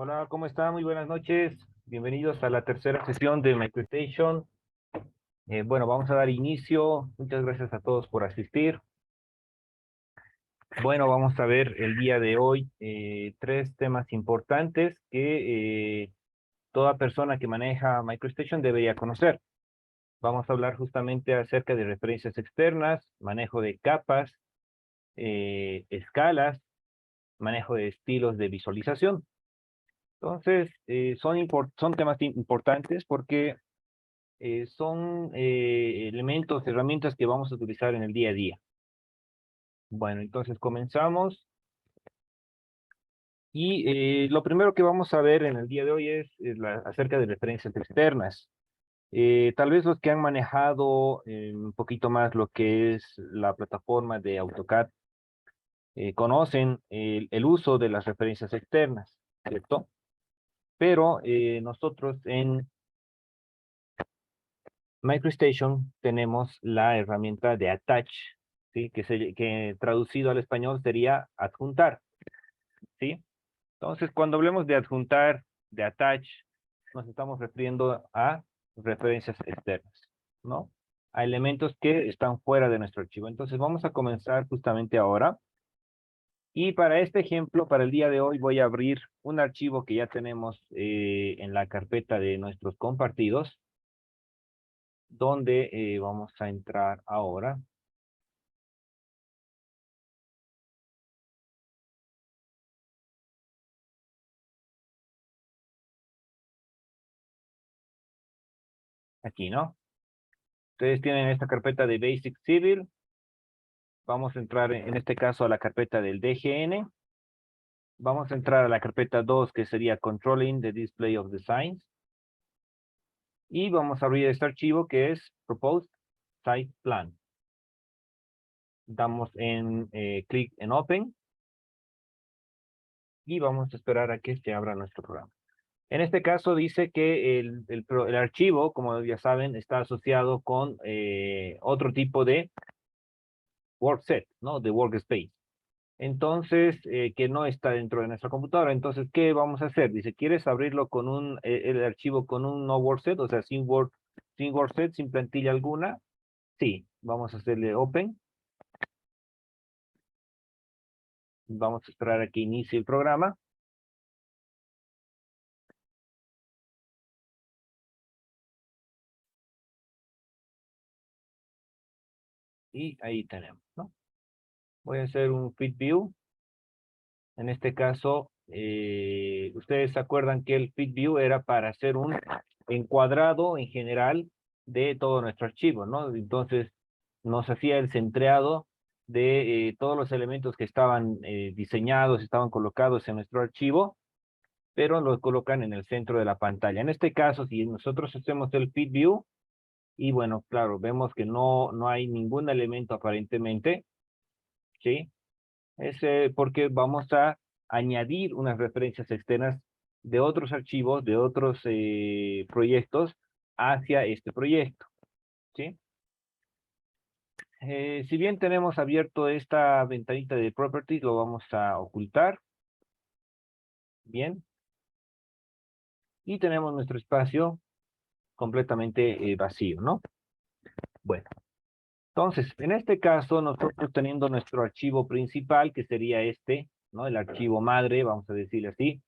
Hola, ¿cómo está? Muy buenas noches. Bienvenidos a la tercera sesión de MicroStation. Bueno, vamos a dar inicio. Muchas gracias a todos por asistir. Bueno, vamos a ver el día de hoy tres temas importantes que toda persona que maneja MicroStation debería conocer. Vamos a hablar justamente acerca de referencias externas, manejo de capas, escalas, manejo de estilos de visualización. Entonces, son temas importantes porque son elementos, herramientas que vamos a utilizar en el día a día. Bueno, entonces comenzamos. Y lo primero que vamos a ver en el día de hoy es acerca de referencias externas. Tal vez los que han manejado un poquito más lo que es la plataforma de AutoCAD conocen el uso de las referencias externas, ¿cierto? Pero nosotros en MicroStation tenemos la herramienta de Attach, ¿sí? Que traducido al español sería adjuntar, ¿sí? Entonces, cuando hablemos de adjuntar, de Attach, nos estamos refiriendo a referencias externas, ¿no? A elementos que están fuera de nuestro archivo. Entonces, vamos a comenzar justamente ahora. Y para este ejemplo, para el día de hoy, voy a abrir un archivo que ya tenemos en la carpeta de nuestros compartidos, donde vamos a entrar ahora. Aquí, ¿no? Ustedes tienen esta carpeta de Basic Civil. Vamos a entrar en este caso a la carpeta del DGN. Vamos a entrar a la carpeta 2 que sería Controlling the Display of Designs. Y vamos a abrir este archivo que es Proposed Site Plan. Damos en clic en Open. Y vamos a esperar a que se abra nuestro programa. En este caso dice que el archivo, como ya saben, está asociado con otro tipo de workset, ¿no? De workspace. Entonces, que no está dentro de nuestra computadora. Entonces, ¿qué vamos a hacer? Dice, ¿quieres abrirlo con el archivo con un no workset? O sea, sin workset, sin plantilla alguna. Sí, vamos a hacerle open. Vamos a esperar a que inicie el programa. Y ahí tenemos, ¿no? Voy a hacer un Fit View. En este caso, ustedes se acuerdan que el Fit View era para hacer un encuadrado en general de todo nuestro archivo, ¿no? Entonces, nos hacía el centreado de todos los elementos que estaban diseñados, estaban colocados en nuestro archivo, pero los colocan en el centro de la pantalla. En este caso, si nosotros hacemos el Fit View, y bueno, claro, vemos que no hay ningún elemento aparentemente, ¿sí? Es porque vamos a añadir unas referencias externas de otros archivos, de otros proyectos hacia este proyecto, ¿sí? Si bien tenemos abierto esta ventanita de Properties, lo vamos a ocultar. Bien. Y tenemos nuestro espacio completamente vacío, ¿no? Bueno, entonces, en este caso, nosotros teniendo nuestro archivo principal, que sería este, ¿no? El archivo madre, vamos a decirle así,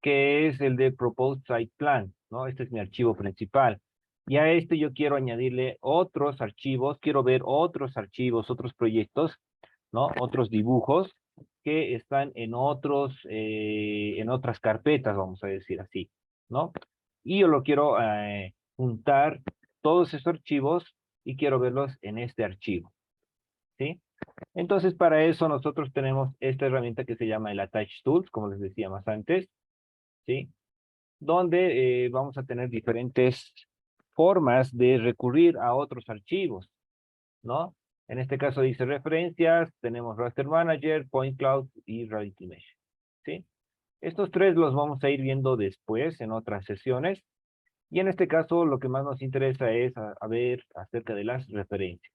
que es el de Proposed Site Plan, ¿no? Este es mi archivo principal. Y a este yo quiero añadirle otros archivos, quiero ver otros archivos, otros proyectos, ¿no? Otros dibujos que están en otras carpetas, vamos a decir así, ¿no? Y yo lo quiero juntar todos esos archivos y quiero verlos en este archivo, ¿sí? Entonces, para eso nosotros tenemos esta herramienta que se llama el Attach Tools, como les decía más antes, ¿sí? Donde vamos a tener diferentes formas de recurrir a otros archivos, ¿no? En este caso dice referencias, tenemos Raster Manager, Point Cloud y Reality Mesh, ¿sí? Estos tres los vamos a ir viendo después en otras sesiones. Y en este caso lo que más nos interesa es a ver acerca de las referencias.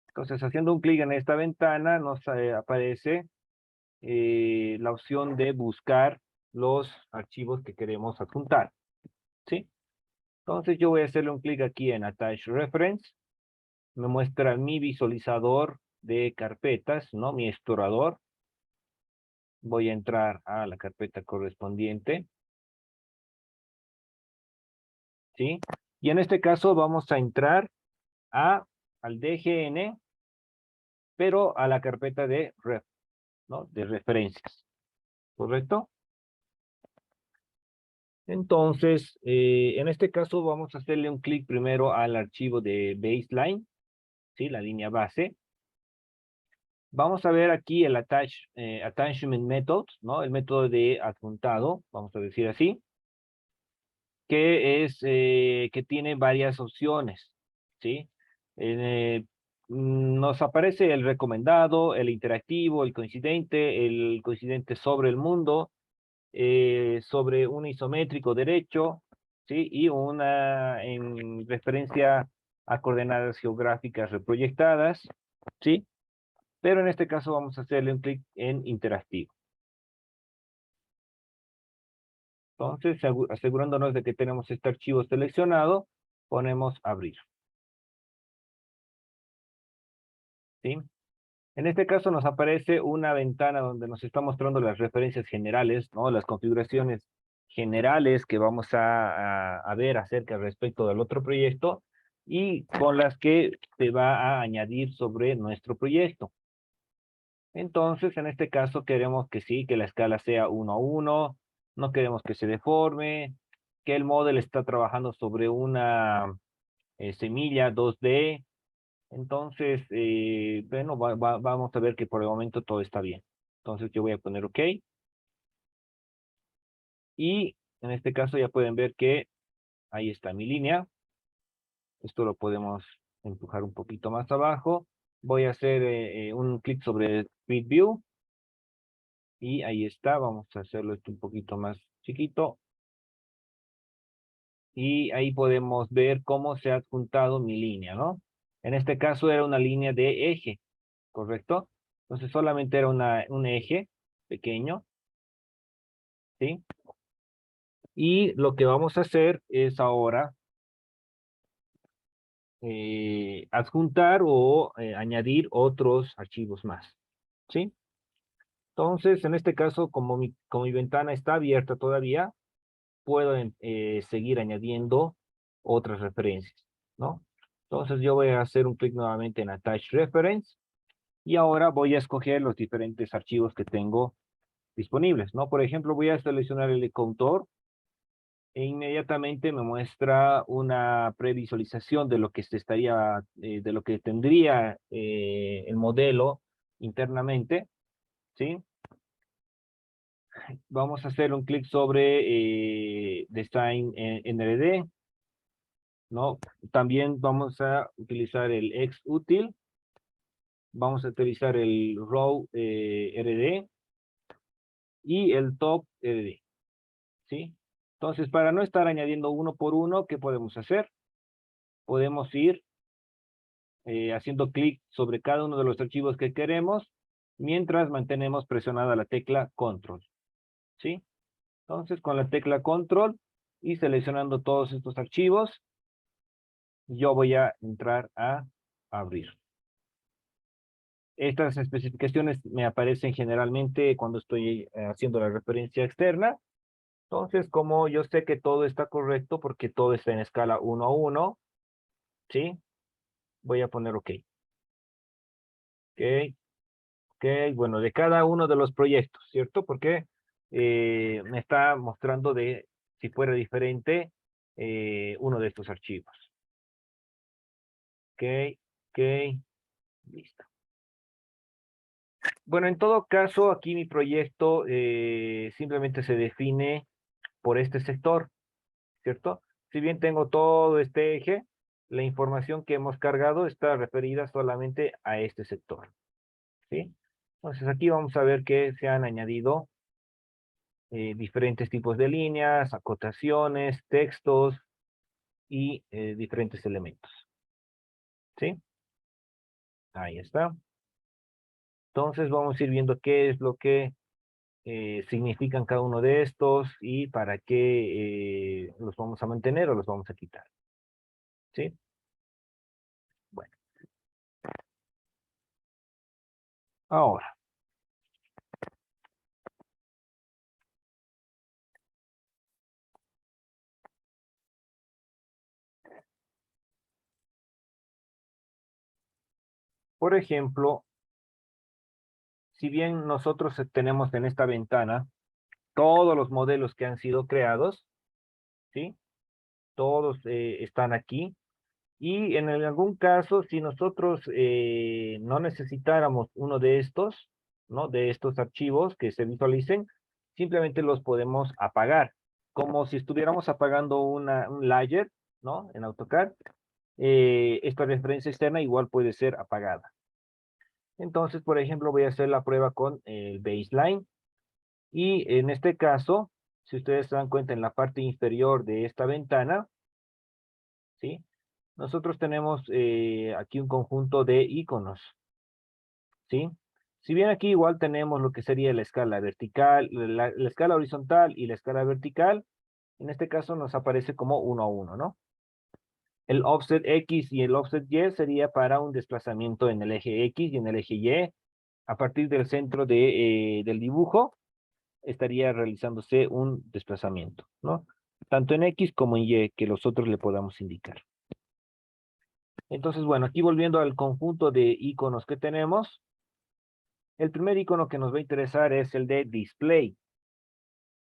Entonces, haciendo un clic en esta ventana, nos aparece la opción de buscar los archivos que queremos adjuntar, ¿sí? Entonces yo voy a hacerle un clic aquí en Attach Reference. Me muestra mi visualizador de carpetas, ¿no? Mi explorador. Voy a entrar a la carpeta correspondiente, ¿sí? Y en este caso vamos a entrar al DGN, pero a la carpeta de ref, ¿no? De referencias, ¿correcto? Entonces, en este caso vamos a hacerle un clic primero al archivo de baseline, ¿sí? La línea base. Vamos a ver aquí el attachment method, ¿no? El método de adjuntado, vamos a decir así, que tiene varias opciones, ¿sí? Nos aparece el recomendado, el interactivo, el coincidente sobre el mundo, sobre un isométrico derecho, ¿sí? Y una en referencia a coordenadas geográficas reproyectadas, ¿sí? Pero en este caso vamos a hacerle un clic en interactivo. Entonces, asegurándonos de que tenemos este archivo seleccionado, ponemos abrir, ¿sí? En este caso nos aparece una ventana donde nos está mostrando las referencias generales, ¿no? Las configuraciones generales que vamos a ver acerca respecto del otro proyecto y con las que se va a añadir sobre nuestro proyecto. Entonces, en este caso queremos que sí, que la escala sea 1:1, no queremos que se deforme, que el modelo está trabajando sobre una semilla 2D. Entonces, bueno, vamos a ver que por el momento todo está bien. Entonces yo voy a poner OK. Y en este caso ya pueden ver que ahí está mi línea. Esto lo podemos empujar un poquito más abajo. Voy a hacer un clic sobre Speed View. Y ahí está. Vamos a hacerlo esto un poquito más chiquito. Y ahí podemos ver cómo se ha adjuntado mi línea, ¿no? En este caso era una línea de eje, ¿correcto? Entonces solamente era un eje pequeño, ¿sí? Y lo que vamos a hacer es ahora adjuntar o añadir otros archivos más, ¿sí? Entonces, en este caso, como mi ventana está abierta todavía, puedo seguir añadiendo otras referencias, ¿no? Entonces, yo voy a hacer un clic nuevamente en Attach Reference y ahora voy a escoger los diferentes archivos que tengo disponibles, ¿no? Por ejemplo, voy a seleccionar el coautor e inmediatamente me muestra una previsualización de lo que de lo que tendría el modelo internamente, ¿sí? Vamos a hacer un clic sobre Design NRD, ¿no? También vamos a utilizar el XUtil, vamos a utilizar el Row RD y el Top RD, ¿sí? Entonces, para no estar añadiendo uno por uno, ¿qué podemos hacer? Podemos ir haciendo clic sobre cada uno de los archivos que queremos, mientras mantenemos presionada la tecla Control, ¿sí? Entonces, con la tecla Control y seleccionando todos estos archivos, yo voy a entrar a abrir. Estas especificaciones me aparecen generalmente cuando estoy haciendo la referencia externa. Entonces, como yo sé que todo está correcto porque todo está en escala 1:1, ¿sí? Voy a poner OK. OK. Ok, bueno, de cada uno de los proyectos, ¿cierto? Porque me está mostrando de si fuera diferente uno de estos archivos. Ok, ok, listo. Bueno, en todo caso, aquí mi proyecto simplemente se define por este sector, ¿cierto? Si bien tengo todo este eje, la información que hemos cargado está referida solamente a este sector, ¿sí? Entonces aquí vamos a ver que se han añadido diferentes tipos de líneas, acotaciones, textos y diferentes elementos. ¿Sí? Ahí está. Entonces vamos a ir viendo qué es lo que significan cada uno de estos y para qué los vamos a mantener o los vamos a quitar. ¿Sí? Bueno, ahora, por ejemplo, si bien nosotros tenemos en esta ventana todos los modelos que han sido creados, ¿sí? Todos están aquí. Y en algún caso, si nosotros no necesitáramos uno de estos, ¿no? De estos archivos que se visualicen, simplemente los podemos apagar. Como si estuviéramos apagando un layer, ¿no? En AutoCAD, esta referencia externa igual puede ser apagada. Entonces, por ejemplo, voy a hacer la prueba con el baseline. Y en este caso, si ustedes se dan cuenta en la parte inferior de esta ventana, ¿sí? Nosotros tenemos aquí un conjunto de iconos, ¿sí? Si bien aquí igual tenemos lo que sería la escala vertical, la escala horizontal y la escala vertical, en este caso nos aparece como 1 a 1, ¿no? El offset X y el offset Y sería para un desplazamiento en el eje X y en el eje Y. A partir del centro del dibujo, estaría realizándose un desplazamiento, ¿no? Tanto en X como en Y, que nosotros le podamos indicar. Entonces, bueno, aquí volviendo al conjunto de iconos que tenemos, el primer icono que nos va a interesar es el de display,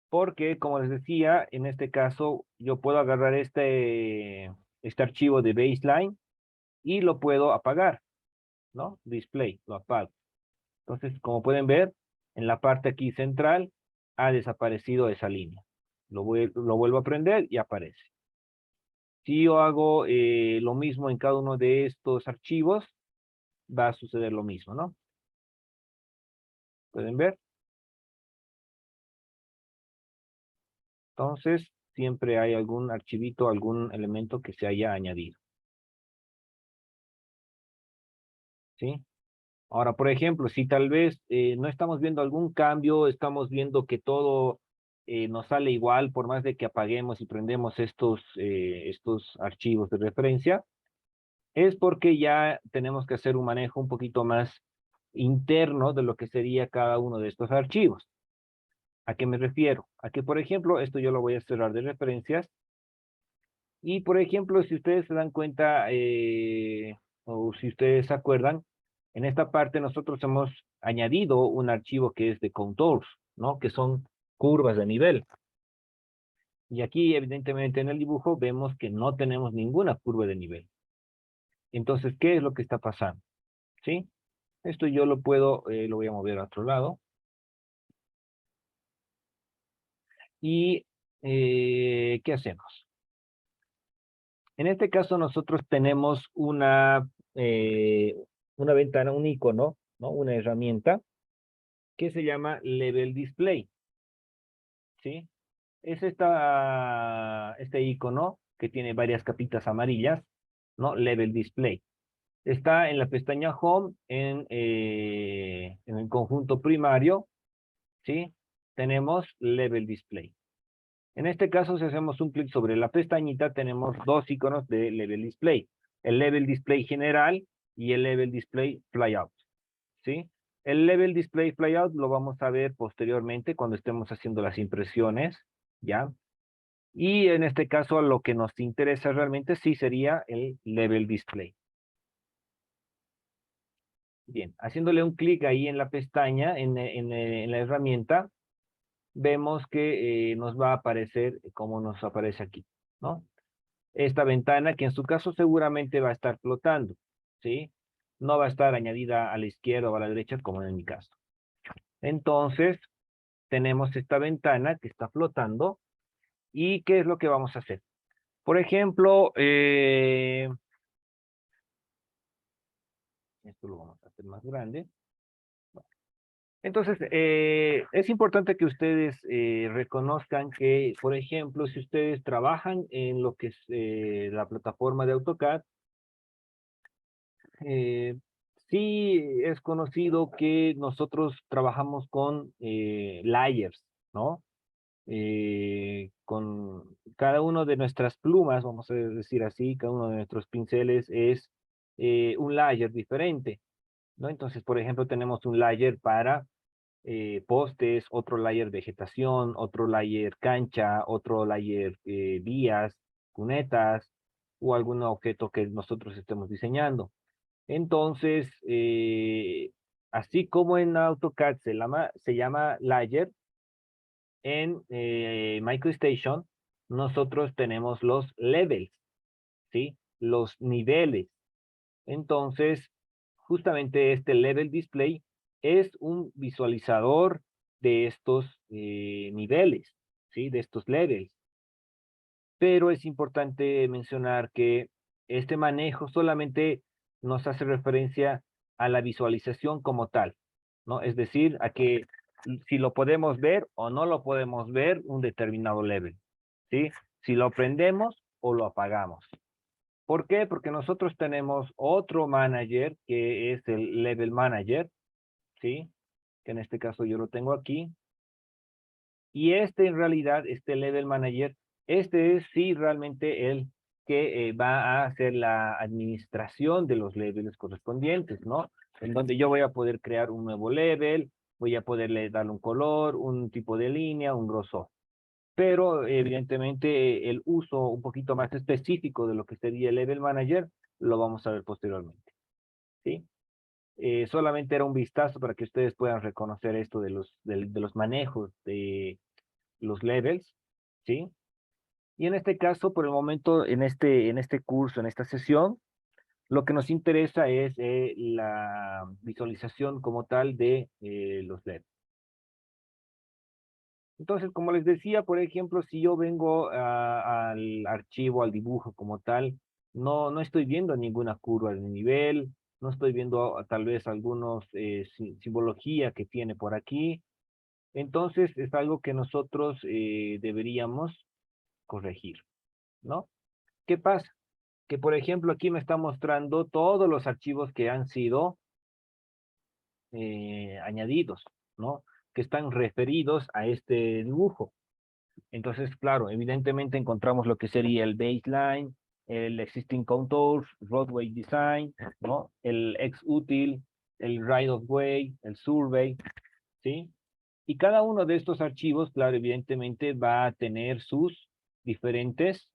porque como les decía, en este caso yo puedo agarrar este archivo de baseline y lo puedo apagar, ¿no? Display, lo apago. Entonces, como pueden ver, en la parte aquí central ha desaparecido esa línea. Lo vuelvo a prender y aparece. Si yo hago lo mismo en cada uno de estos archivos, va a suceder lo mismo, ¿no? ¿Pueden ver? Entonces, siempre hay algún archivito, algún elemento que se haya añadido, ¿sí? Ahora, por ejemplo, si tal vez no estamos viendo algún cambio, estamos viendo que todo nos sale igual, por más de que apaguemos y prendemos estos archivos de referencia, es porque ya tenemos que hacer un manejo un poquito más interno de lo que sería cada uno de estos archivos. ¿A qué me refiero? A que, por ejemplo, esto yo lo voy a cerrar de referencias. Y, por ejemplo, si ustedes se dan cuenta, o si ustedes se acuerdan, en esta parte nosotros hemos añadido un archivo que es de contours, ¿no? Que son curvas de nivel. Y aquí, evidentemente, en el dibujo vemos que no tenemos ninguna curva de nivel. Entonces, ¿qué es lo que está pasando? ¿Sí? Esto yo lo voy a mover a otro lado. Y, ¿qué hacemos? En este caso nosotros tenemos una ventana, un icono, ¿no? Una herramienta que se llama Level Display, ¿sí? Es este icono que tiene varias capitas amarillas, ¿no? Level Display. Está en la pestaña Home, en el conjunto primario, ¿sí? Tenemos Level Display. En este caso, si hacemos un clic sobre la pestañita, tenemos dos iconos de Level Display. El Level Display general y el Level Display Flyout, ¿sí? El Level Display Flyout lo vamos a ver posteriormente cuando estemos haciendo las impresiones, ¿ya? Y en este caso, lo que nos interesa realmente sí sería el Level Display. Bien, haciéndole un clic ahí en la pestaña, en la herramienta, vemos que nos va a aparecer como nos aparece aquí, ¿no? Esta ventana que en su caso seguramente va a estar flotando, ¿sí? No va a estar añadida a la izquierda o a la derecha como en mi caso. Entonces, tenemos esta ventana que está flotando y ¿qué es lo que vamos a hacer? Por ejemplo, esto lo vamos a hacer más grande. Entonces, es importante que ustedes reconozcan que, por ejemplo, si ustedes trabajan en lo que es la plataforma de AutoCAD, eh, Sí, es conocido que nosotros trabajamos con layers, ¿no? Con cada uno de nuestras plumas, vamos a decir así, cada uno de nuestros pinceles es un layer diferente, ¿no? Entonces, por ejemplo, tenemos un layer para postes, otro layer vegetación, otro layer cancha, otro layer vías, cunetas o algún objeto que nosotros estemos diseñando. Entonces, así como en AutoCAD se llama layer, en MicroStation nosotros tenemos los levels, ¿sí? Los niveles. Entonces, justamente este level display es un visualizador de estos niveles, ¿sí? De estos levels. Pero es importante mencionar que este manejo solamente nos hace referencia a la visualización como tal, ¿no? Es decir, a que si lo podemos ver o no lo podemos ver un determinado level, ¿sí? Si lo prendemos o lo apagamos. ¿Por qué? Porque nosotros tenemos otro manager que es el level manager, ¿sí? Que en este caso yo lo tengo aquí. Y este en realidad, este level manager, este es sí realmente el que va a hacer la administración de los levels correspondientes, ¿no? En donde yo voy a poder crear un nuevo level, voy a poderle darle un color, un tipo de línea, un grosor. Pero evidentemente el uso un poquito más específico de lo que sería el level manager lo vamos a ver posteriormente, ¿sí? Solamente era un vistazo para que ustedes puedan reconocer esto de los manejos de los levels, ¿sí? Y en este caso, por el momento, en este curso, en esta sesión, lo que nos interesa es la visualización como tal de los levels. Entonces, como les decía, por ejemplo, si yo vengo al archivo, al dibujo como tal, no estoy viendo ninguna curva de nivel, no estoy viendo tal vez algunos simbología que tiene por aquí. Entonces, es algo que nosotros deberíamos corregir, ¿no? ¿Qué pasa? Que, por ejemplo, aquí me está mostrando todos los archivos que han sido añadidos, ¿no? Que están referidos a este dibujo. Entonces, claro, evidentemente encontramos lo que sería el baseline, el existing contours, roadway design, ¿no? El ex util, el right of way, el survey, ¿sí? Y cada uno de estos archivos, claro, evidentemente va a tener sus diferentes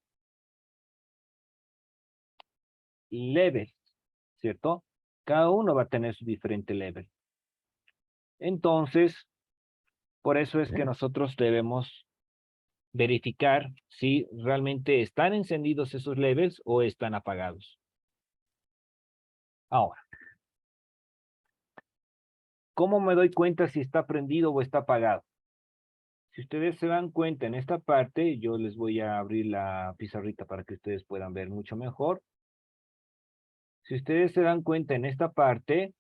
levels, ¿cierto? Cada uno va a tener su diferente level. Entonces, por eso es que nosotros debemos verificar si realmente están encendidos esos levels o están apagados. Ahora, ¿cómo me doy cuenta si está prendido o está apagado? Si ustedes se dan cuenta en esta parte, yo les voy a abrir la pizarrita para que ustedes puedan ver mucho mejor. Si ustedes se dan cuenta en esta parte,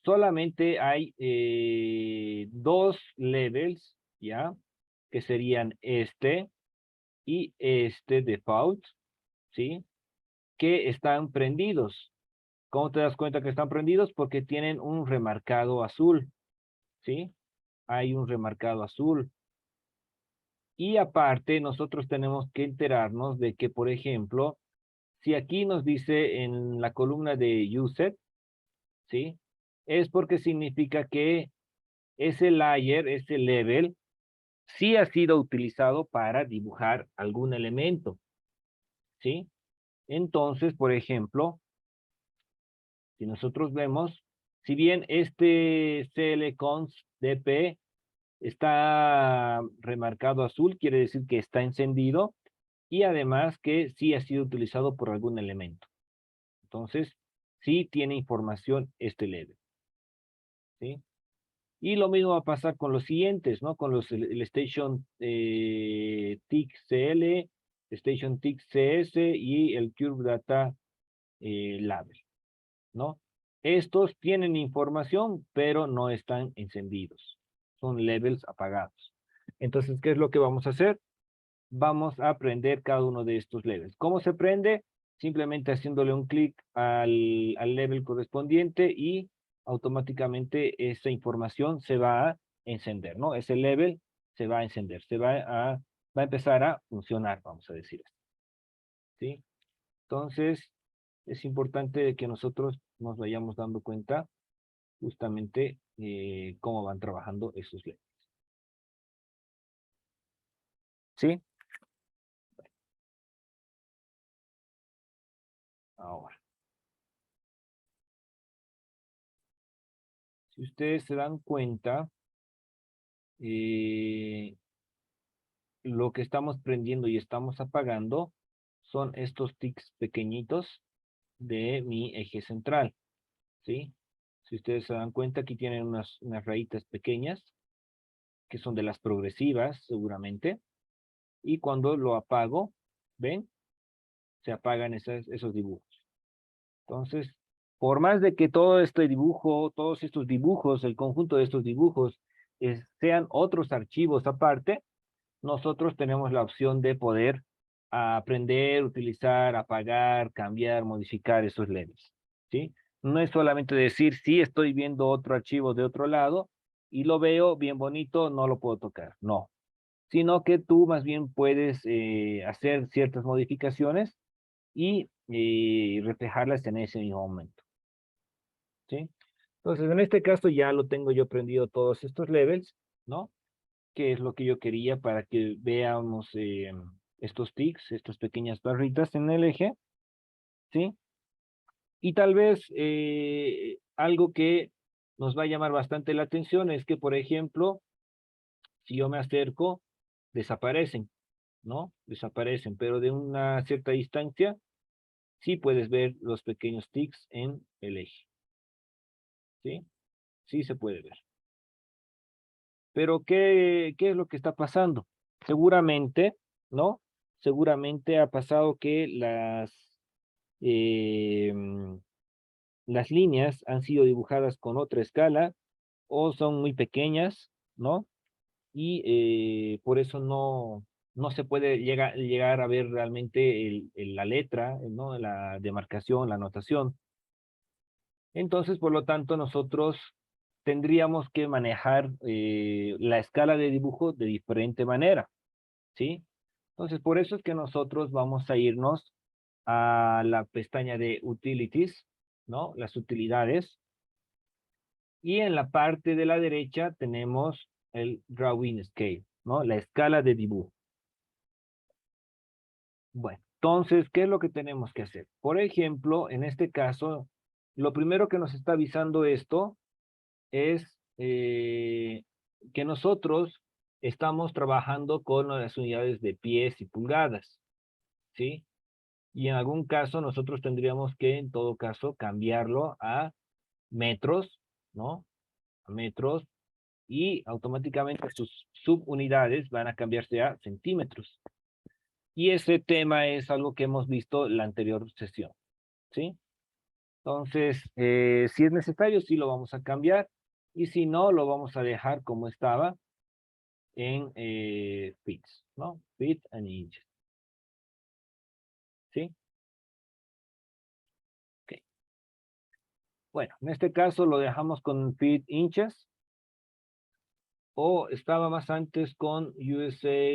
solamente hay dos levels, ¿ya? Que serían este y este default, ¿sí? Que están prendidos. ¿Cómo te das cuenta que están prendidos? Porque tienen un remarcado azul, ¿sí? Hay un remarcado azul. Y aparte, nosotros tenemos que enterarnos de que, por ejemplo, si aquí nos dice en la columna de Used, ¿sí? Es porque significa que ese layer, ese level, sí ha sido utilizado para dibujar algún elemento, ¿sí? Entonces, por ejemplo, si nosotros vemos, si bien este CLCons DP está remarcado azul, quiere decir que está encendido y además que sí ha sido utilizado por algún elemento. Entonces, sí tiene información este level, ¿sí? Y lo mismo va a pasar con los siguientes, ¿no? Con el Station TIC CL, Station TIC CS y el Curve Data Label, ¿no? Estos tienen información, pero no están encendidos. Son levels apagados. Entonces, ¿qué es lo que vamos a hacer? Vamos a prender cada uno de estos levels. ¿Cómo se prende? simplemente haciéndole un clic al level correspondiente y automáticamente esa información se va a encender, ¿no? Ese level se va a encender, va a empezar a funcionar, vamos a decir así, ¿sí? Entonces, es importante que nosotros nos vayamos dando cuenta justamente cómo van trabajando esos levels, ¿sí? Ahora, si ustedes se dan cuenta, eh, lo que estamos prendiendo y estamos apagando son estos tics pequeñitos de mi eje central, ¿sí? Si ustedes se dan cuenta, aquí tienen unas rayitas pequeñas, que son de las progresivas, seguramente, y cuando lo apago, ¿ven? Se apagan esos dibujos. Entonces, por más de que todo este dibujo, todos estos dibujos, el conjunto de estos dibujos, sean otros archivos aparte, nosotros tenemos la opción de poder aprender, utilizar, apagar, cambiar, modificar esos levels, ¿sí? No es solamente decir, sí, estoy viendo otro archivo de otro lado y lo veo bien bonito, no lo puedo tocar, no. Sino que tú más bien puedes hacer ciertas modificaciones y reflejarlas en ese mismo momento, ¿sí? Entonces, en este caso ya lo tengo yo prendido todos estos levels, ¿no? Que es lo que yo quería para que veamos estos tics, estas pequeñas barritas en el eje, ¿sí? Y tal vez algo que nos va a llamar bastante la atención es que, por ejemplo, si yo me acerco, desaparecen, ¿no? Desaparecen, pero de una cierta distancia sí puedes ver los pequeños tics en el eje, ¿sí? Sí se puede ver. Pero ¿qué es lo que está pasando? Seguramente, ¿no? Seguramente ha pasado que eh, mm, las líneas han sido dibujadas con otra escala o son muy pequeñas, ¿no? Y por eso no se puede llegar a ver realmente la letra, ¿no? La demarcación, la notación. Entonces, por lo tanto, nosotros tendríamos que manejar la escala de dibujo de diferente manera, ¿sí? Entonces, por eso es que nosotros vamos a irnos a la pestaña de Utilities, ¿no? Las utilidades. Y en la parte de la derecha tenemos el Drawing Scale, ¿no? La escala de dibujo. Bueno, entonces, ¿qué es lo que tenemos que hacer? Por ejemplo, en este caso, lo primero que nos está avisando esto es que nosotros estamos trabajando con las unidades de pies y pulgadas, ¿sí? Y en algún caso nosotros tendríamos que, en todo caso, cambiarlo a metros, ¿no? A metros, y automáticamente sus subunidades van a cambiarse a centímetros. Y ese tema es algo que hemos visto en la anterior sesión, ¿sí? Entonces, si es necesario, sí lo vamos a cambiar, y si no, lo vamos a dejar como estaba en feet, ¿no? Feet and inches, ¿sí? Ok. Bueno, en este caso lo dejamos con feet inches, o estaba más antes con USA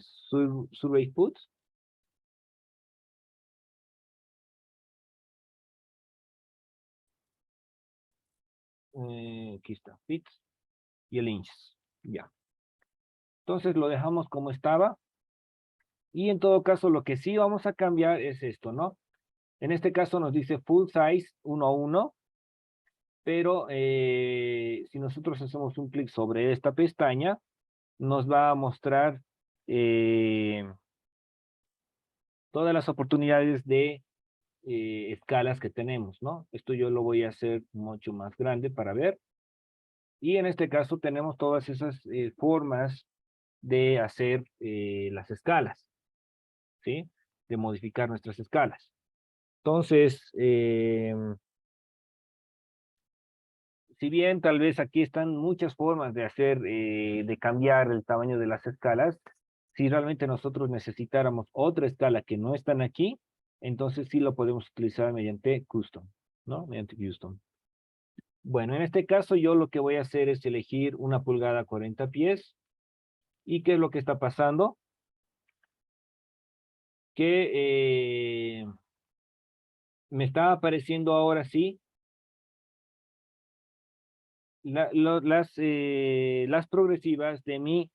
Survey Foot. Aquí está, feet y el inches, ya. Entonces lo dejamos como estaba, y en todo caso lo que sí vamos a cambiar es esto, ¿no? En este caso nos dice full size 1:1, pero si nosotros hacemos un clic sobre esta pestaña, nos va a mostrar eh, todas las oportunidades de escalas que tenemos, ¿no? Esto yo lo voy a hacer mucho más grande para ver. Y en este caso tenemos todas esas formas de hacer las escalas, ¿sí? De modificar nuestras escalas. Entonces, si bien tal vez aquí están muchas formas de hacer, de cambiar el tamaño de las escalas, si realmente nosotros necesitáramos otra escala que no están aquí, entonces sí lo podemos utilizar mediante custom, ¿no? Mediante custom. Bueno, en este caso yo lo que voy a hacer es elegir una pulgada 40 pies. ¿Y qué es lo que está pasando? Que me está apareciendo ahora sí las progresivas de mi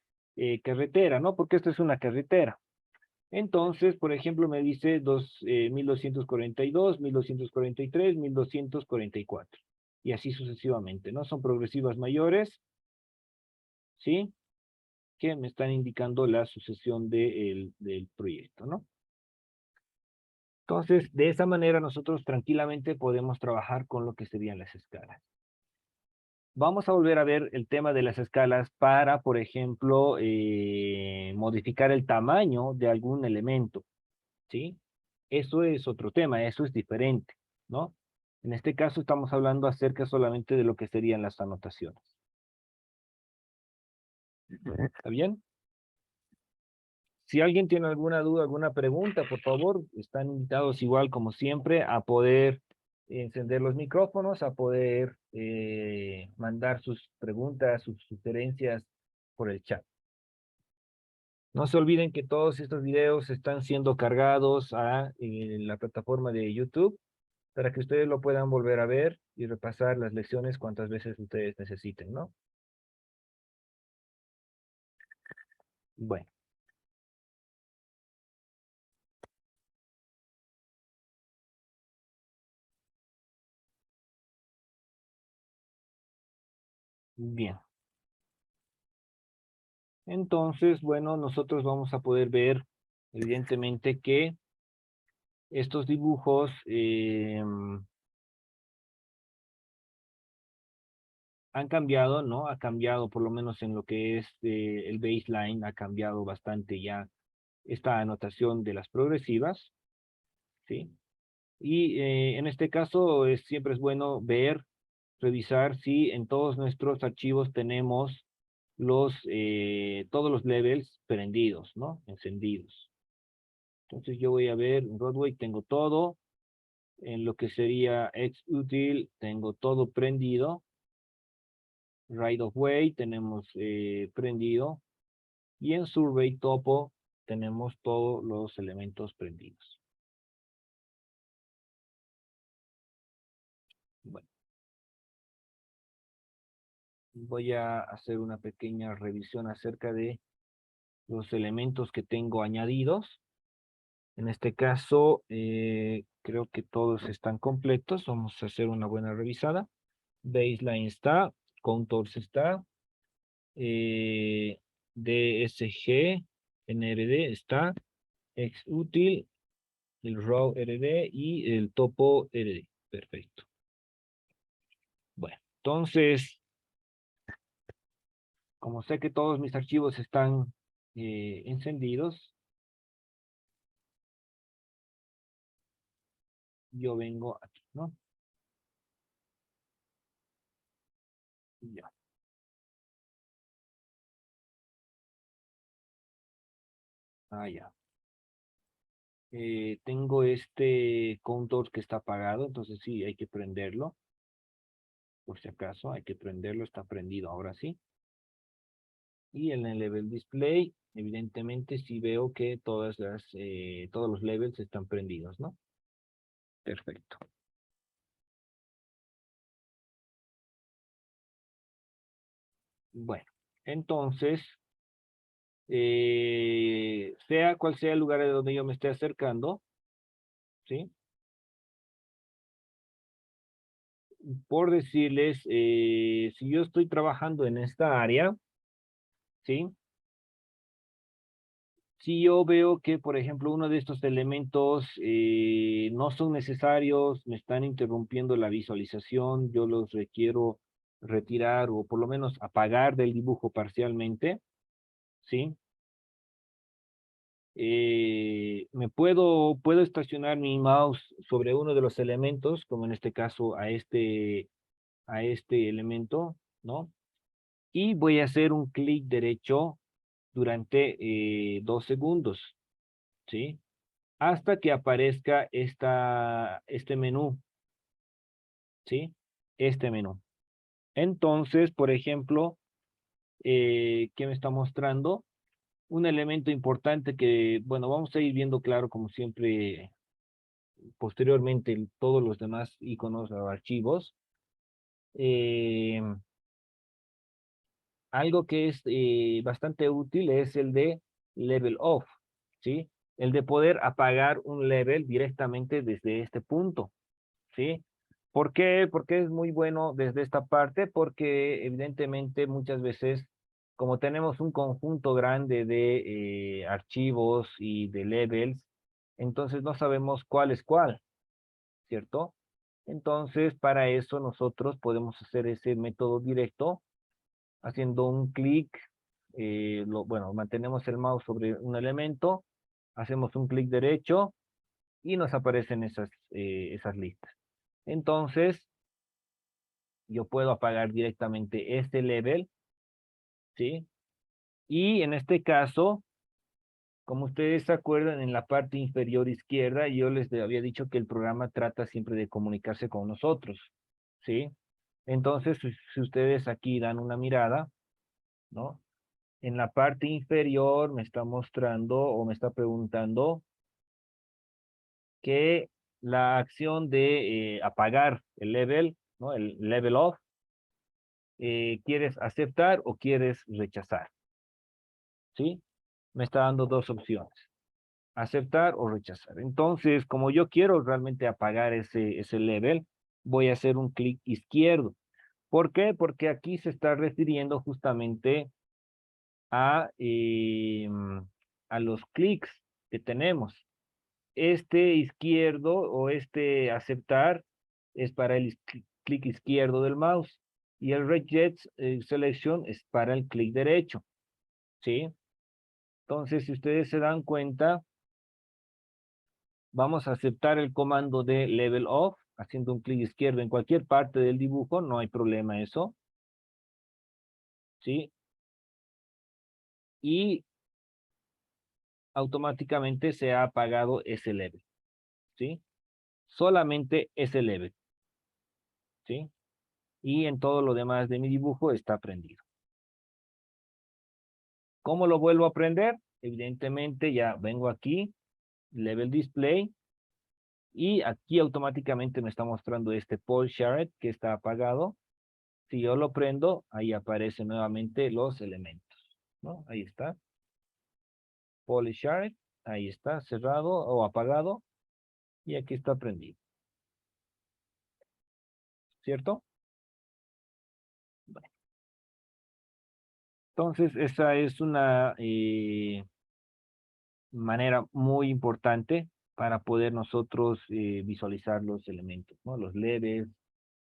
carretera, ¿no? Porque esta es una carretera. Entonces, por ejemplo, me dice 1242, 1243, 1244. Y así sucesivamente, ¿no? Son progresivas mayores, ¿sí? Que me están indicando la sucesión del proyecto, ¿no? Entonces, de esa manera nosotros tranquilamente podemos trabajar con lo que serían las escalas. Vamos a volver a ver el tema de las escalas para, por ejemplo, modificar el tamaño de algún elemento, ¿sí? Eso es otro tema, eso es diferente, ¿no? En este caso estamos hablando acerca solamente de lo que serían las anotaciones. ¿Está bien? Si alguien tiene alguna duda, alguna pregunta, por favor, están invitados igual como siempre a poder encender los micrófonos, a poder mandar sus preguntas, sus sugerencias por el chat. No se olviden que todos estos videos están siendo cargados a la plataforma de YouTube para que ustedes lo puedan volver a ver y repasar las lecciones cuantas veces ustedes necesiten, ¿no? Bueno, bien. Entonces, bueno, nosotros vamos a poder ver, evidentemente, que estos dibujos han cambiado, ¿no? Ha cambiado, por lo menos en lo que es el baseline, ha cambiado bastante ya esta anotación de las progresivas, ¿sí? Y en este caso siempre es bueno ver, revisar si en todos nuestros archivos tenemos todos los levels prendidos, ¿no? Encendidos. Entonces yo voy a ver, en Roadway tengo todo, en lo que sería XUtil tengo todo prendido, Right of Way tenemos prendido, y en Survey Topo tenemos todos los elementos prendidos. Bueno, voy a hacer una pequeña revisión acerca de los elementos que tengo añadidos. En este caso, creo que todos están completos. Vamos a hacer una buena revisada. Baseline está, Contours está, DSG, NRD está, XUtil, el Raw RD y el Topo RD. Perfecto. Bueno, entonces, como sé que todos mis archivos están encendidos, yo vengo aquí, ¿no? Ya. Ah, ya. Tengo este contour que está apagado, entonces sí, hay que prenderlo. Por si acaso, hay que prenderlo, está prendido ahora sí. Y en el level display, evidentemente sí veo que todos los levels están prendidos, ¿no? Perfecto. Bueno, entonces, sea cual sea el lugar de donde yo me esté acercando, ¿sí? Por decirles, si yo estoy trabajando en esta área, ¿sí? Si yo veo que, por ejemplo, uno de estos elementos no son necesarios, me están interrumpiendo la visualización, yo los requiero retirar o por lo menos apagar del dibujo parcialmente, ¿sí? Puedo estacionar mi mouse sobre uno de los elementos, como en este caso a este elemento, ¿no? Y voy a hacer un clic derecho durante 2 segundos, ¿sí? hasta que aparezca este menú, ¿sí? Este menú. Entonces, por ejemplo, ¿qué me está mostrando? Un elemento importante que, bueno, vamos a ir viendo claro, como siempre, posteriormente, todos los demás iconos o archivos. Eh, Algo que es bastante útil es el de level off, ¿sí? El de poder apagar un level directamente desde este punto, ¿sí? ¿Por qué? Porque es muy bueno desde esta parte, porque evidentemente muchas veces, como tenemos un conjunto grande de archivos y de levels, entonces no sabemos cuál es cuál, ¿cierto? Entonces, para eso nosotros podemos hacer ese método directo haciendo un clic, bueno, mantenemos el mouse sobre un elemento, hacemos un clic derecho y nos aparecen esas listas. Entonces, yo puedo apagar directamente este level, ¿sí? Y en este caso, como ustedes se acuerdan, en la parte inferior izquierda, yo les había dicho que el programa trata siempre de comunicarse con nosotros, ¿sí? Entonces, si ustedes aquí dan una mirada, ¿no? En la parte inferior me está mostrando o me está preguntando que la acción de apagar el level, ¿no? El level off, ¿quieres aceptar o quieres rechazar? ¿Sí? Me está dando dos opciones, aceptar o rechazar. Entonces, como yo quiero realmente apagar ese level, voy a hacer un clic izquierdo. ¿Por qué? Porque aquí se está refiriendo justamente a, a los clics que tenemos. Este izquierdo o este aceptar es para el clic izquierdo del mouse y el reject selection es para el clic derecho, ¿sí? Entonces, si ustedes se dan cuenta, vamos a aceptar el comando de level off haciendo un clic izquierdo en cualquier parte del dibujo, no hay problema eso, ¿sí? Y automáticamente se ha apagado ese level, ¿sí? Solamente ese level, ¿sí? Y en todo lo demás de mi dibujo está prendido. ¿Cómo lo vuelvo a aprender? Evidentemente ya vengo aquí, Level Display, y aquí automáticamente me está mostrando este Paul Shared que está apagado. Si yo lo prendo, ahí aparecen nuevamente los elementos, ¿no? Ahí está. Paul Shared, ahí está, cerrado o apagado, y aquí está prendido. ¿Cierto? Bueno, entonces, esa es una manera muy importante para poder nosotros visualizar los elementos, ¿no? Los levels,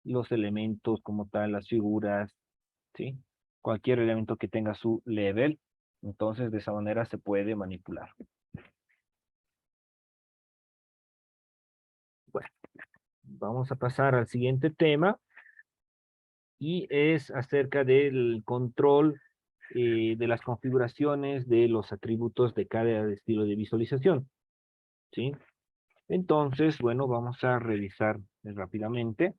los elementos como tal, las figuras, ¿sí? Cualquier elemento que tenga su level, entonces de esa manera se puede manipular. Bueno, vamos a pasar al siguiente tema y es acerca del control de las configuraciones de los atributos de cada estilo de visualización, ¿sí? Entonces, bueno, vamos a revisar rápidamente.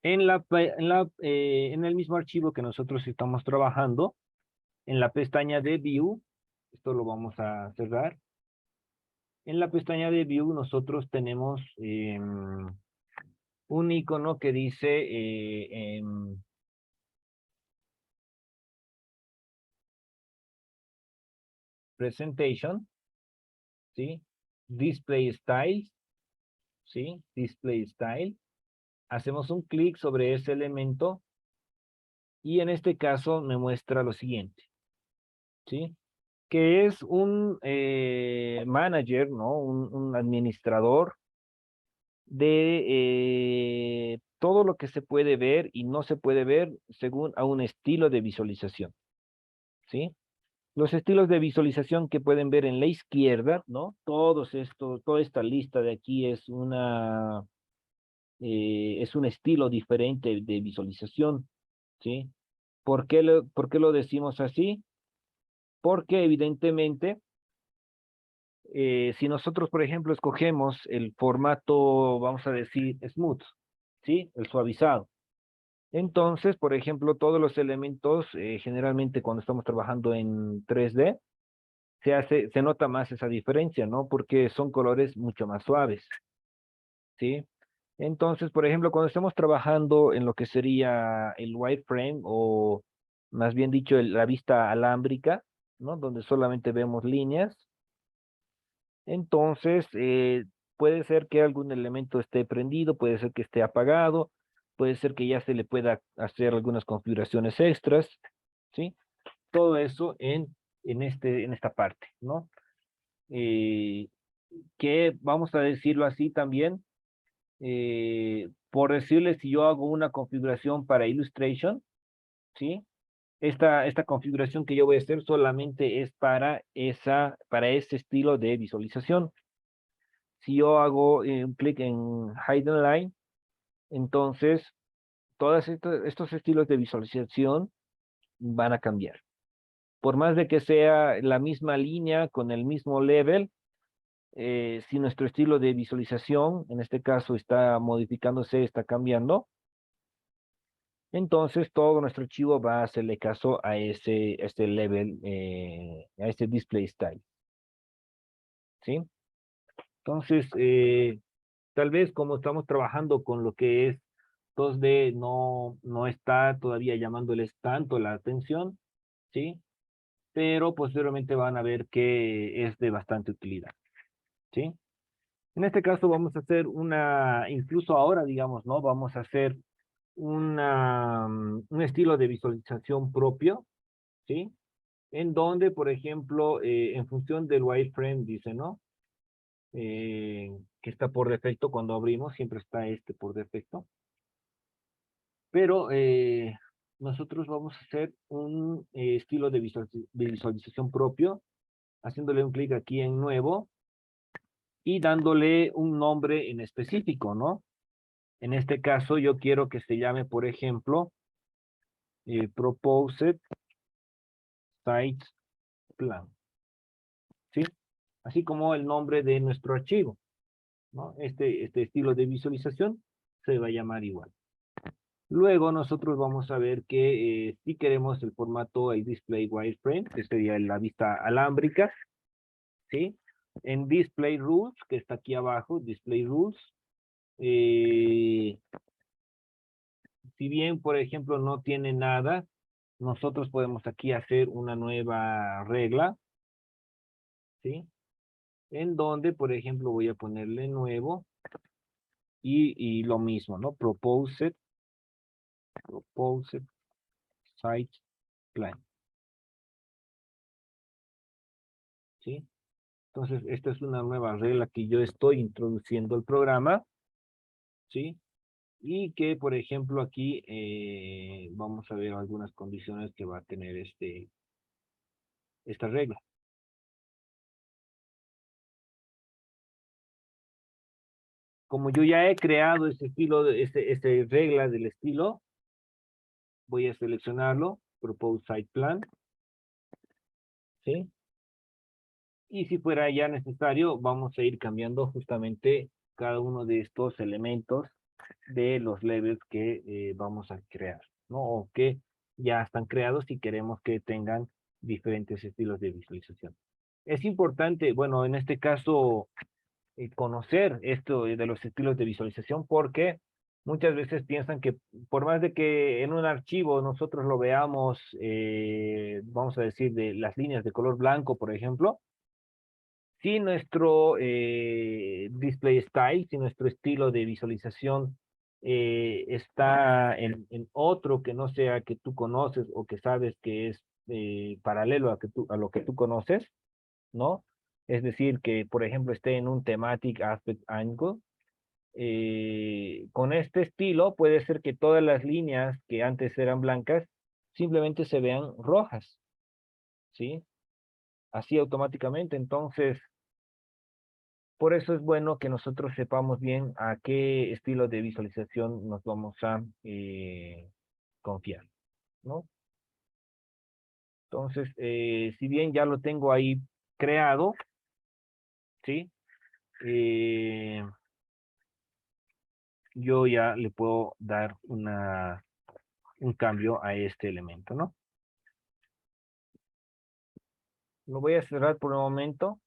En el mismo archivo que nosotros estamos trabajando, en la pestaña de View, esto lo vamos a cerrar. En la pestaña de View nosotros tenemos un icono que dice Presentation, ¿sí? Display Styles, ¿sí? Display Style. Hacemos un clic sobre ese elemento y en este caso me muestra lo siguiente, ¿sí? Que es un manager, ¿no? Un administrador de todo lo que se puede ver y no se puede ver según a un estilo de visualización, ¿sí? Los estilos de visualización que pueden ver en la izquierda, ¿no? Toda esta lista de aquí es un estilo diferente de visualización, ¿sí? ¿Por qué lo decimos así? Porque evidentemente Si nosotros, por ejemplo, escogemos el formato, vamos a decir, smooth, ¿sí? El suavizado. Entonces, por ejemplo, todos los elementos, generalmente cuando estamos trabajando en 3D, se nota más esa diferencia, ¿no? Porque son colores mucho más suaves, ¿sí? Entonces, por ejemplo, cuando estamos trabajando en lo que sería el wireframe o más bien dicho, la vista alámbrica, ¿no? Donde solamente vemos líneas. Entonces, puede ser que algún elemento esté prendido, puede ser que esté apagado, puede ser que ya se le pueda hacer algunas configuraciones extras, ¿sí? Todo eso en esta parte, ¿no? Eh, que vamos a decirlo así también, por decirle, si yo hago una configuración para Illustration, ¿sí? Esta configuración que yo voy a hacer solamente es para ese estilo de visualización. Si yo hago un clic en Hidden Line, entonces todos estos estilos de visualización van a cambiar. Por más de que sea la misma línea con el mismo level, si nuestro estilo de visualización, en este caso, está modificándose, está cambiando, entonces todo nuestro archivo va a hacerle caso a este level, a este display style, ¿sí? Entonces, tal vez como estamos trabajando con lo que es 2D, no está todavía llamándoles tanto la atención, ¿sí? Pero posteriormente van a ver que es de bastante utilidad, ¿sí? En este caso vamos a hacer incluso ahora, digamos, ¿no? Vamos a hacer un estilo de visualización propio, ¿sí? En donde, por ejemplo, en función del wireframe, dice, ¿no? Que está por defecto cuando abrimos, siempre está este por defecto. Pero nosotros vamos a hacer un estilo de visualización propio, haciéndole un clic aquí en nuevo y dándole un nombre en específico, ¿no? En este caso yo quiero que se llame, por ejemplo, Proposed Site Plan, ¿sí? Así como el nombre de nuestro archivo, ¿no? Este estilo de visualización se va a llamar igual. Luego nosotros vamos a ver que si queremos el formato, el display wireframe, que sería la vista alámbrica, ¿sí? En display rules, que está aquí abajo, display rules, eh, si bien, por ejemplo, no tiene nada, nosotros podemos aquí hacer una nueva regla, ¿sí? En donde, por ejemplo, voy a ponerle nuevo y lo mismo, ¿no? Proposed site plan, ¿sí? Entonces, esta es una nueva regla que yo estoy introduciendo al programa, ¿sí? Y que, por ejemplo, aquí vamos a ver algunas condiciones que va a tener esta regla. Como yo ya he creado ese estilo, este regla del estilo, voy a seleccionarlo, Propose Site Plan, ¿sí? Y si fuera ya necesario, vamos a ir cambiando justamente cada uno de estos elementos de los levels que vamos a crear, ¿no? O que ya están creados y queremos que tengan diferentes estilos de visualización. Es importante, bueno, en este caso, conocer esto de los estilos de visualización porque muchas veces piensan que por más de que en un archivo nosotros lo veamos, vamos a decir, de las líneas de color blanco, por ejemplo, si nuestro display style, si nuestro estilo de visualización está en otro que no sea que tú conoces o que sabes que es paralelo a lo que tú conoces, ¿no? Es decir, que por ejemplo esté en un thematic aspect angle. Con este estilo puede ser que todas las líneas que antes eran blancas simplemente se vean rojas, ¿sí? Así automáticamente. Entonces, por eso es bueno que nosotros sepamos bien a qué estilo de visualización nos vamos a confiar, ¿no? Entonces, si bien ya lo tengo ahí creado, ¿sí? Yo ya le puedo dar un cambio a este elemento, ¿no? Lo voy a cerrar por un momento.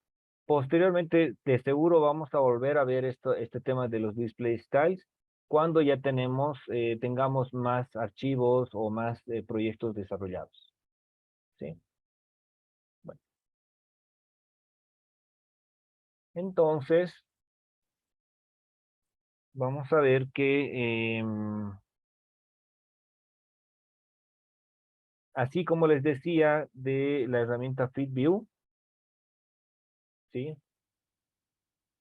Posteriormente, de seguro vamos a volver a ver este tema de los display styles cuando ya tengamos más archivos o más proyectos desarrollados, ¿sí? Bueno, entonces, vamos a ver que, así como les decía de la herramienta FitView, ¿sí?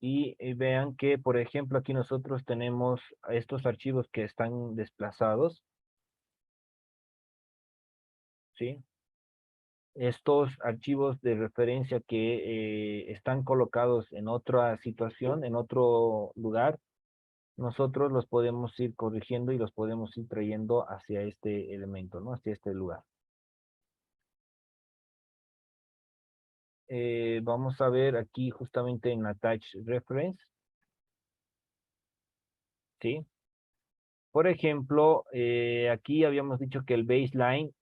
Y vean que, por ejemplo, aquí nosotros tenemos estos archivos que están desplazados, ¿sí? Estos archivos de referencia que están colocados en otra situación, en otro lugar, nosotros los podemos ir corrigiendo y los podemos ir trayendo hacia este elemento, ¿no? Hacia este lugar. Vamos a ver aquí justamente en Attach Reference, ¿sí? Por ejemplo, aquí habíamos dicho que el baseline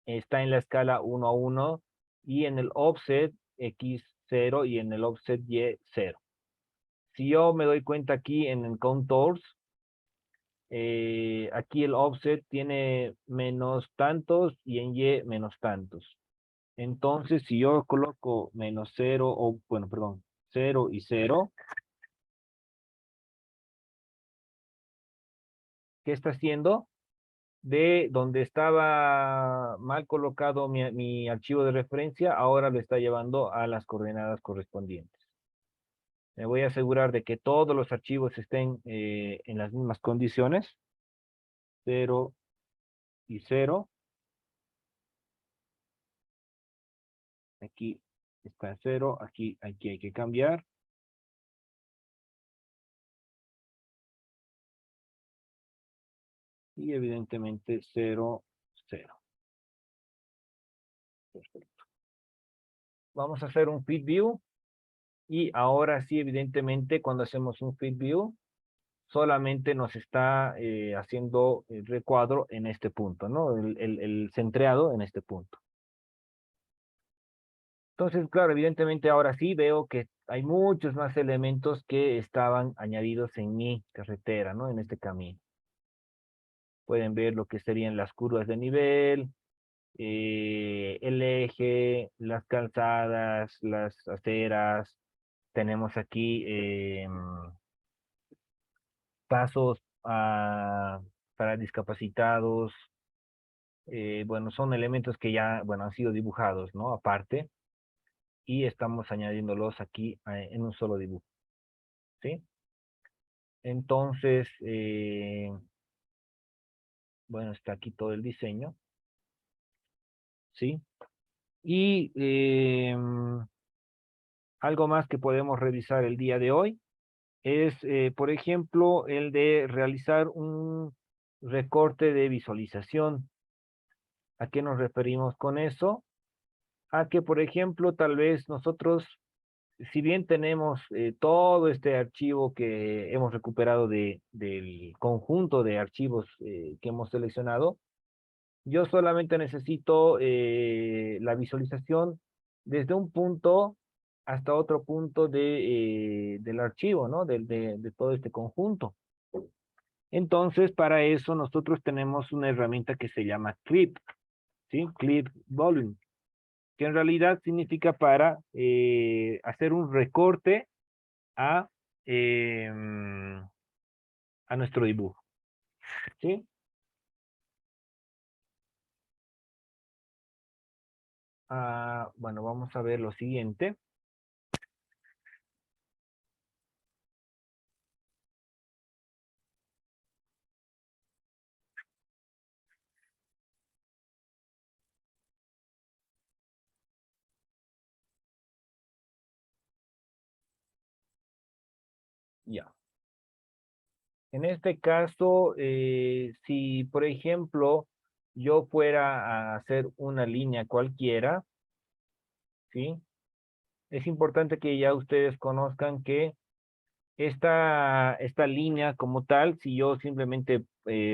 está en la escala 1 a 1 y en el offset X0 y en el offset Y0. Si yo me doy cuenta aquí en el contours, aquí el offset tiene menos tantos y en Y menos tantos. Entonces, si yo coloco menos 0, o bueno, perdón, 0 y 0, ¿qué está haciendo? De donde estaba mal colocado mi archivo de referencia, ahora lo está llevando a las coordenadas correspondientes. Me voy a asegurar de que todos los archivos estén en las mismas condiciones. 0 y 0. Aquí está 0. Aquí hay que cambiar. Y evidentemente 0, 0. Perfecto. Vamos a hacer un feed view. Y ahora sí, evidentemente, cuando hacemos un feed view, solamente nos está haciendo el recuadro en este punto, ¿no? El centreado en este punto. Entonces, claro, evidentemente ahora sí veo que hay muchos más elementos que estaban añadidos en mi carretera, ¿no? En este camino. Pueden ver lo que serían las curvas de nivel, el eje, las calzadas, las aceras. Tenemos aquí pasos para discapacitados. Bueno, son elementos que ya, bueno, han sido dibujados, ¿no? Aparte, y estamos añadiéndolos aquí en un solo dibujo, ¿sí? Entonces, bueno, está aquí todo el diseño, ¿sí? Y algo más que podemos revisar el día de hoy es, por ejemplo, el de realizar un recorte de visualización. ¿A qué nos referimos con eso? A que, por ejemplo, tal vez nosotros, si bien tenemos todo este archivo que hemos recuperado del conjunto de archivos que hemos seleccionado, yo solamente necesito la visualización desde un punto hasta otro punto del archivo, ¿no? De todo este conjunto. Entonces, para eso nosotros tenemos una herramienta que se llama Clip, ¿sí? Clip Volume, que en realidad significa para hacer un recorte a, a nuestro dibujo, ¿sí? Bueno, vamos a ver lo siguiente. Ya. En este caso, si por ejemplo yo fuera a hacer una línea cualquiera, ¿sí? es importante que ya ustedes conozcan que esta línea como tal, si yo simplemente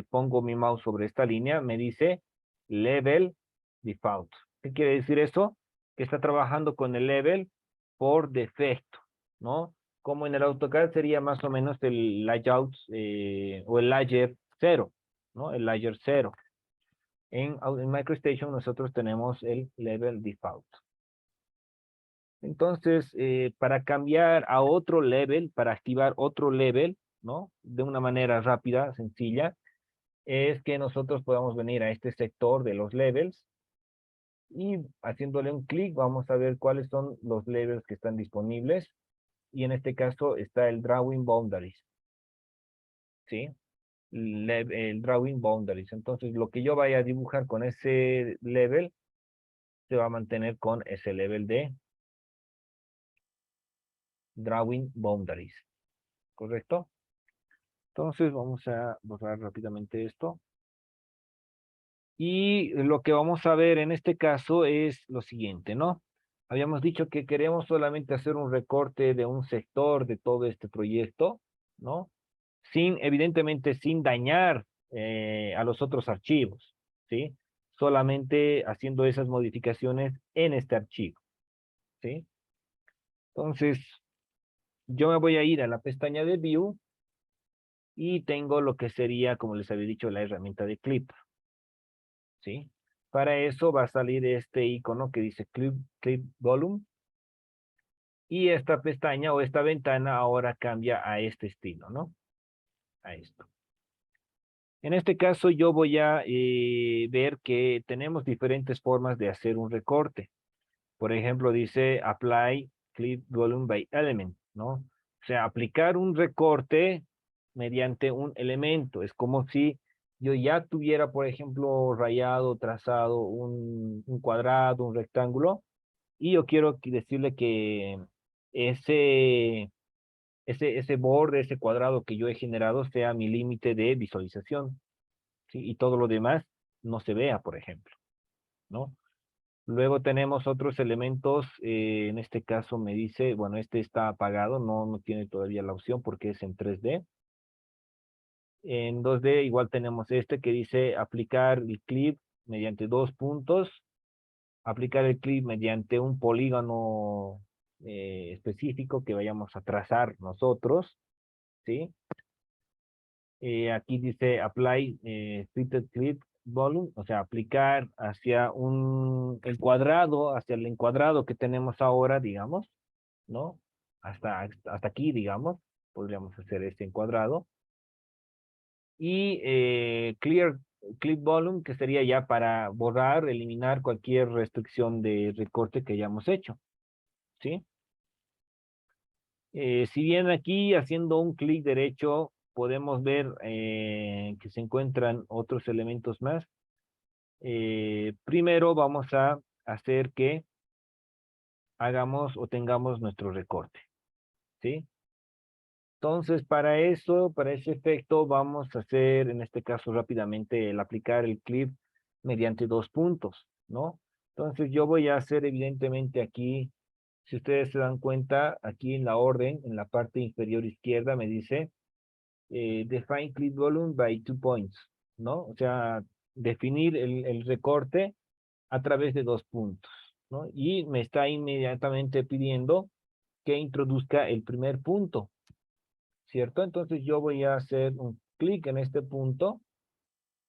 pongo mi mouse sobre esta línea, me dice level default. ¿Qué quiere decir eso? Que está trabajando con el level por defecto, ¿no? Como en el AutoCAD sería más o menos el layout o el layer 0, ¿no? El layer 0. En MicroStation nosotros tenemos el level default. Entonces, para cambiar a otro level, para activar otro level, ¿no? De una manera rápida, sencilla, es que nosotros podamos venir a este sector de los levels y haciéndole un clic vamos a ver cuáles son los levels que están disponibles. Y en este caso está el Drawing Boundaries, ¿sí? El Drawing Boundaries. Entonces, lo que yo vaya a dibujar con ese level se va a mantener con ese level de Drawing Boundaries, ¿correcto? Entonces vamos a borrar rápidamente esto. Y lo que vamos a ver en este caso es lo siguiente, ¿no? Habíamos dicho que queremos solamente hacer un recorte de un sector de todo este proyecto, ¿no? Evidentemente, sin dañar a los otros archivos, ¿sí? Solamente haciendo esas modificaciones en este archivo, ¿sí? Entonces, yo me voy a ir a la pestaña de View y tengo lo que sería, como les había dicho, la herramienta de Clip, ¿sí? Para eso va a salir este icono que dice Clip Volume y esta pestaña o esta ventana ahora cambia a este estilo, ¿no? A esto. En este caso yo voy a ver que tenemos diferentes formas de hacer un recorte. Por ejemplo, dice Apply Clip Volume by Element, ¿no? O sea, aplicar un recorte mediante un elemento. Es como si yo ya tuviera, por ejemplo, rayado, trazado un cuadrado, un rectángulo, y yo quiero decirle que ese, ese borde, ese cuadrado que yo he generado sea mi límite de visualización, ¿sí? Y todo lo demás no se vea, por ejemplo, ¿no? Luego tenemos otros elementos, en este caso me dice, bueno, este está apagado, no tiene todavía la opción porque es en 3D. En 2D igual tenemos este que dice aplicar el clip mediante 2 puntos, aplicar el clip mediante un polígono específico que vayamos a trazar nosotros, ¿sí? Aquí dice apply fitted clip volume, o sea, aplicar hacia el cuadrado, hacia el encuadrado que tenemos ahora, digamos, ¿no? Hasta aquí, digamos, podríamos hacer este encuadrado. Y clear clip volume, que sería ya para borrar, eliminar cualquier restricción de recorte que hayamos hecho, ¿sí? Si bien aquí haciendo un clic derecho podemos ver que se encuentran otros elementos más. Primero vamos a hacer que hagamos o tengamos nuestro recorte, ¿sí? Entonces, para eso, para ese efecto, vamos a hacer, en este caso rápidamente, el aplicar el clip mediante 2 puntos, ¿no? Entonces, yo voy a hacer evidentemente aquí, si ustedes se dan cuenta, aquí en la orden, en la parte inferior izquierda, me dice define clip volume by 2 points, ¿no? O sea, definir el recorte a través de 2 puntos, ¿no? Y me está inmediatamente pidiendo que introduzca el primer punto, ¿cierto? Entonces yo voy a hacer un clic en este punto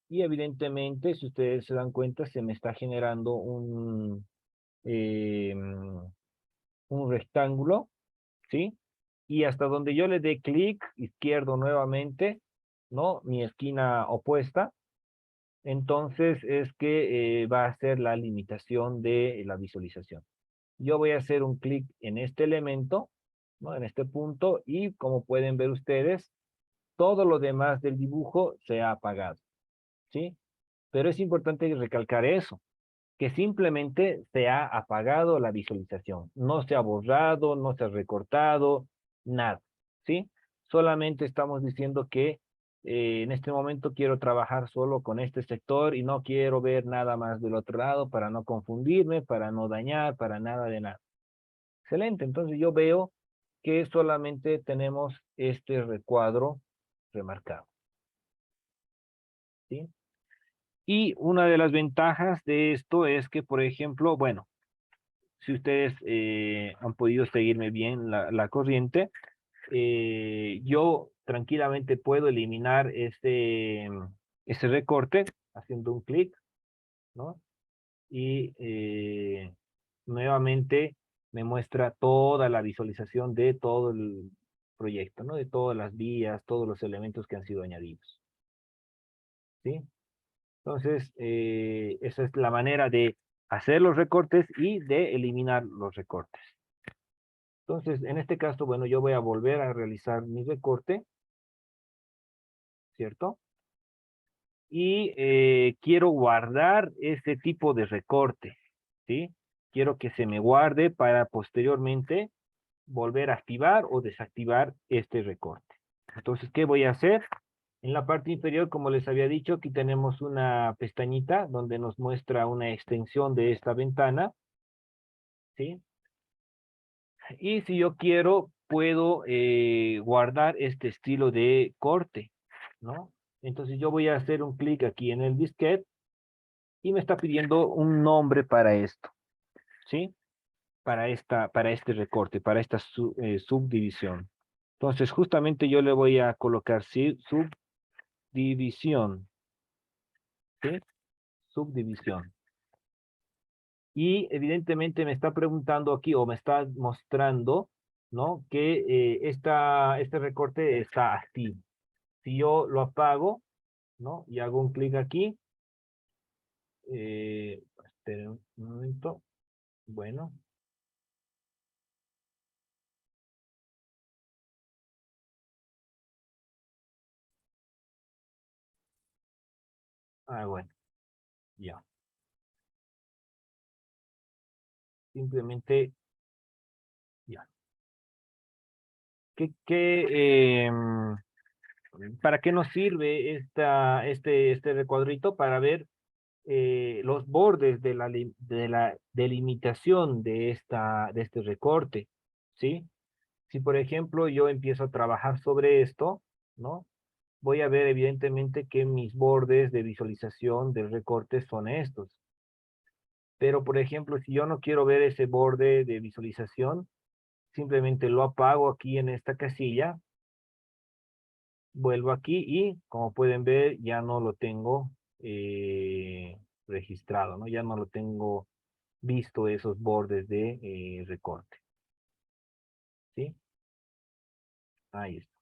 y evidentemente, si ustedes se dan cuenta, se me está generando un rectángulo, ¿sí? Y hasta donde yo le dé clic izquierdo nuevamente, ¿no? Mi esquina opuesta, entonces es que va a ser la limitación de la visualización. Yo voy a hacer un clic en este elemento, ¿no? En este punto, y como pueden ver ustedes, todo lo demás del dibujo se ha apagado, ¿sí? Pero es importante recalcar eso, que simplemente se ha apagado la visualización. No se ha borrado, no se ha recortado, nada, ¿sí? Solamente estamos diciendo que en este momento quiero trabajar solo con este sector y no quiero ver nada más del otro lado para no confundirme, para no dañar, para nada de nada. Excelente, entonces yo veo que solamente tenemos este recuadro remarcado, ¿sí? Y una de las ventajas de esto es que, por ejemplo, bueno, si ustedes han podido seguirme bien la corriente, yo tranquilamente puedo eliminar ese recorte haciendo un clic, ¿no? Y nuevamente me muestra toda la visualización de todo el proyecto, ¿no? De todas las vías, todos los elementos que han sido añadidos, ¿sí? Entonces, esa es la manera de hacer los recortes y de eliminar los recortes. Entonces, en este caso, bueno, yo voy a volver a realizar mi recorte, ¿cierto? Y quiero guardar este tipo de recorte, ¿sí? Quiero que se me guarde para posteriormente volver a activar o desactivar este recorte. Entonces, ¿qué voy a hacer? En la parte inferior, como les había dicho, aquí tenemos una pestañita donde nos muestra una extensión de esta ventana, ¿sí? Y si yo quiero, puedo guardar este estilo de corte, ¿no? Entonces yo voy a hacer un clic aquí en el disquete y me está pidiendo un nombre para esto, ¿sí? Para este recorte, para esta subdivisión. Entonces justamente yo le voy a colocar subdivisión, ¿sí? Subdivisión. Y evidentemente me está preguntando aquí o me está mostrando, ¿no? Que este recorte está activo. Si yo lo apago, ¿no? Y hago un clic aquí, esperen un momento, bueno, bueno, ya. Simplemente, ya. ¿Para qué nos sirve este recuadrito? Para ver los bordes de la delimitación de este recorte, ¿sí? Si, por ejemplo, yo empiezo a trabajar sobre esto, ¿no? Voy a ver evidentemente que mis bordes de visualización del recorte son estos. Pero, por ejemplo, si yo no quiero ver ese borde de visualización, simplemente lo apago aquí en esta casilla, vuelvo aquí y, como pueden ver, ya no lo tengo registrado, ¿no? Ya no lo tengo visto esos bordes de recorte, ¿sí? Ahí está.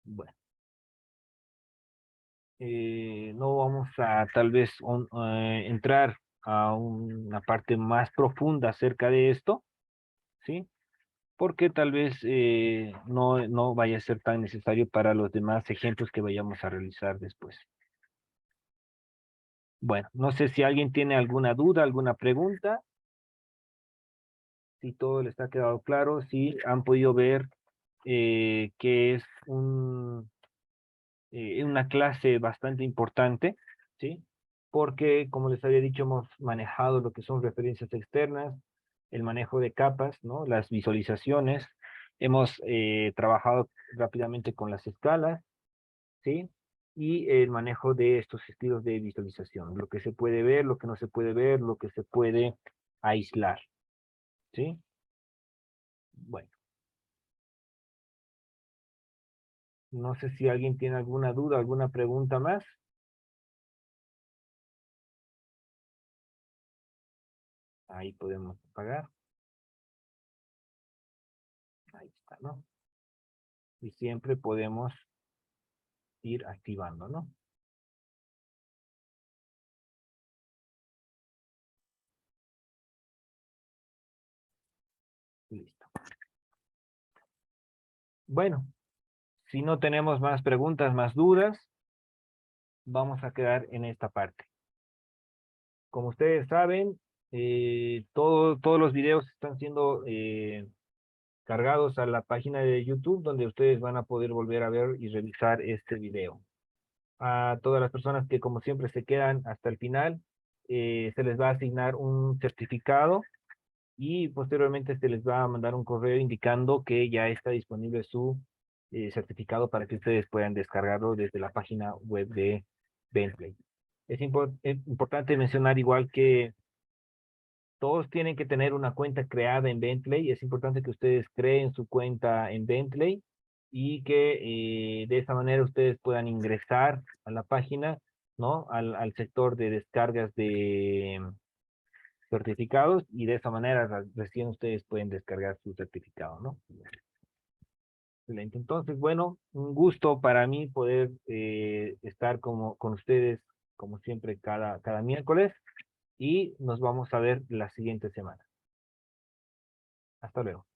Bueno, no vamos a tal vez entrar a una parte más profunda acerca de esto, ¿sí? Porque tal vez no vaya a ser tan necesario para los demás ejemplos que vayamos a realizar después. Bueno, no sé si alguien tiene alguna duda, alguna pregunta, si todo les ha quedado claro, si han podido ver que es una clase bastante importante, ¿sí? Porque, como les había dicho, hemos manejado lo que son referencias externas, el manejo de capas, ¿no? Las visualizaciones, hemos trabajado rápidamente con las escalas, ¿sí? Y el manejo de estos estilos de visualización, lo que se puede ver, lo que no se puede ver, lo que se puede aislar, ¿sí? Bueno, no sé si alguien tiene alguna duda, alguna pregunta más. Ahí podemos apagar. Ahí está, ¿no? Y siempre podemos ir activando, ¿no? Listo. Bueno, si no tenemos más preguntas, más dudas, vamos a quedar en esta parte. Como ustedes saben, todos los videos están siendo cargados a la página de YouTube, donde ustedes van a poder volver a ver y revisar este video. A todas las personas que, como siempre, se quedan hasta el final, se les va a asignar un certificado y posteriormente se les va a mandar un correo indicando que ya está disponible su certificado para que ustedes puedan descargarlo desde la página web de Bentley. Es importante mencionar igual que todos tienen que tener una cuenta creada en Bentley. Es importante que ustedes creen su cuenta en Bentley y que de esa manera ustedes puedan ingresar a la página, ¿no? Al sector de descargas de certificados y de esa manera recién ustedes pueden descargar su certificado, ¿no? Excelente. Entonces, bueno, un gusto para mí poder estar con ustedes, como siempre, cada miércoles y nos vamos a ver la siguiente semana. Hasta luego.